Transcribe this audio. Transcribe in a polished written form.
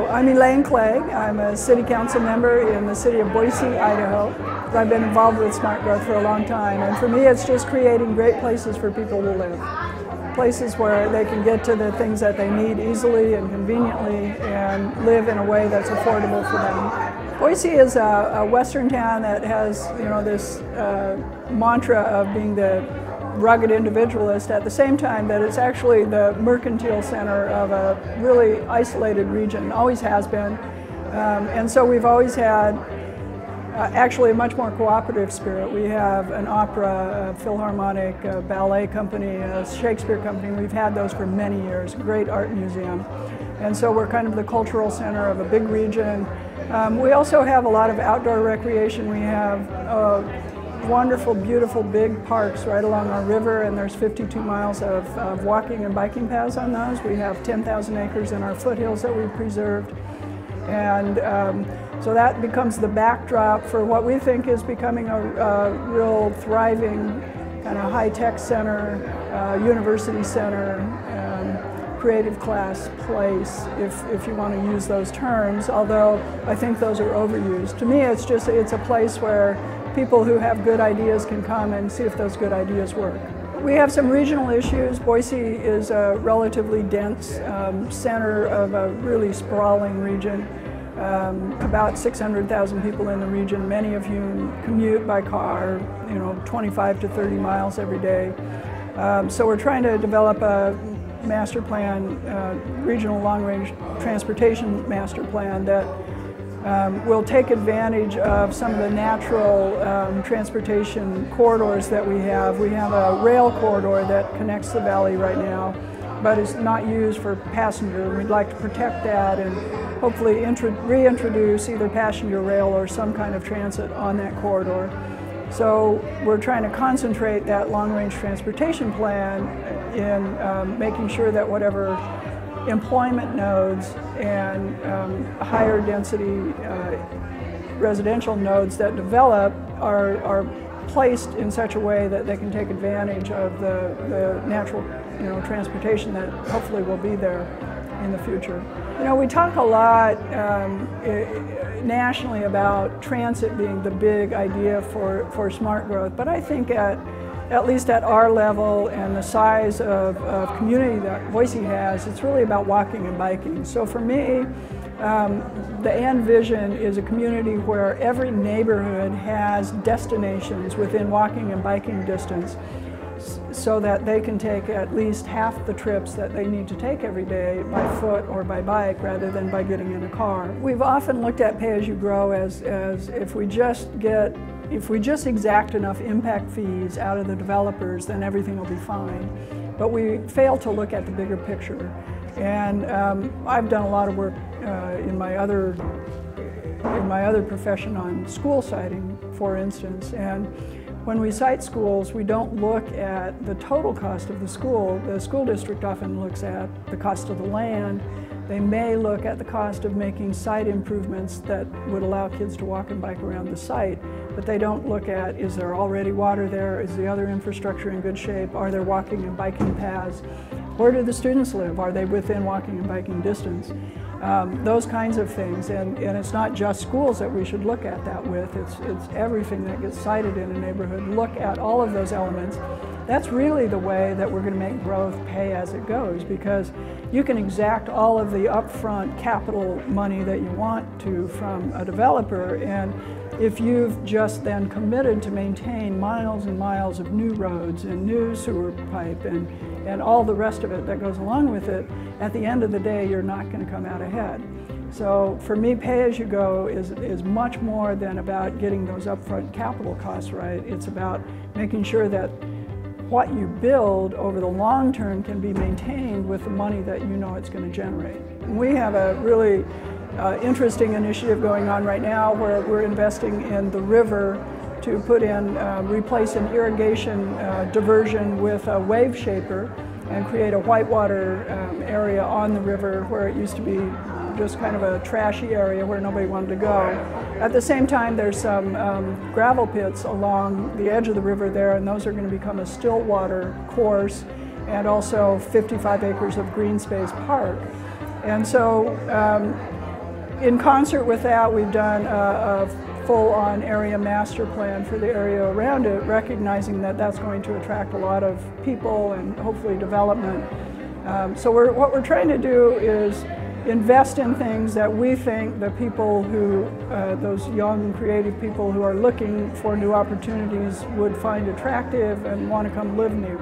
I'm Elaine Clegg. I'm a city council member in the city of Boise, Idaho. I've been involved with Smart Growth for a long time, and for me it's just creating great places for people to live. Places where they can get to the things that they need easily and conveniently and live in a way that's affordable for them. Boise is a western town that has, this mantra of being the rugged individualist, at the same time that it's actually the mercantile center of a really isolated region, always has been. And so we've always had actually a much more cooperative spirit. We have an opera, a philharmonic, a ballet company, a Shakespeare company. We've had those for many years, great art museum. And so we're kind of the cultural center of a big region. We also have a lot of outdoor recreation. We have wonderful, beautiful, big parks right along our river, and there's 52 miles of walking and biking paths on those. We have 10,000 acres in our foothills that we've preserved. And so that becomes the backdrop for what we think is becoming a real thriving kind of high-tech center, university center, creative class place, if you want to use those terms, although I think those are overused. To me, it's a place where people who have good ideas can come and see if those good ideas work. We have some regional issues. Boise is a relatively dense center of a really sprawling region. About 600,000 people in the region, many of whom commute by car, 25 to 30 miles every day. So we're trying to develop a master plan, regional long-range transportation master plan that will take advantage of some of the natural transportation corridors that we have. We have a rail corridor that connects the valley right now, but is not used for passenger. We'd like to protect that and hopefully reintroduce either passenger rail or some kind of transit on that corridor. So we're trying to concentrate that long-range transportation plan in making sure that whatever employment nodes and higher density residential nodes that develop are placed in such a way that they can take advantage of the natural transportation that hopefully will be there in the future. We talk a lot nationally about transit being the big idea for smart growth, but I think at least at our level and the size of community that Boise has, it's really about walking and biking. So for me, the end vision is a community where every neighborhood has destinations within walking and biking distance so that they can take at least half the trips that they need to take every day by foot or by bike rather than by getting in a car. We've often looked at pay-as-you-grow as if we just exact enough impact fees out of the developers, then everything will be fine. But we fail to look at the bigger picture. And I've done a lot of work in my other profession on school siting, for instance. And when we site schools, we don't look at the total cost of the school. The school district often looks at the cost of the land. They may look at the cost of making site improvements that would allow kids to walk and bike around the site, but they don't look at, is there already water there? Is the other infrastructure in good shape? Are there walking and biking paths? Where do the students live? Are they within walking and biking distance? Those kinds of things, and it's not just schools that we should look at that with, it's everything that gets sited in a neighborhood. Look at all of those elements. That's really the way that we're going to make growth pay as it goes, because you can exact all of the upfront capital money that you want to from a developer, and if you've just then committed to maintain miles and miles of new roads and new sewer pipe and all the rest of it that goes along with it, at the end of the day you're not going to come out ahead. So for me, pay-as-you-go is much more than about getting those upfront capital costs right. It's about making sure that what you build over the long term can be maintained with the money that you know it's going to generate. And we have a really interesting initiative going on right now where we're investing in the river to replace an irrigation diversion with a wave shaper and create a whitewater area on the river where it used to be just kind of a trashy area where nobody wanted to go. At the same time, there's some gravel pits along the edge of the river there, and those are going to become a still water course and also 55 acres of green space park. And so In concert with that, we've done a full-on area master plan for the area around it, recognizing that that's going to attract a lot of people and hopefully development. So what we're trying to do is invest in things that we think the people who, those young creative people who are looking for new opportunities would find attractive and want to come live near.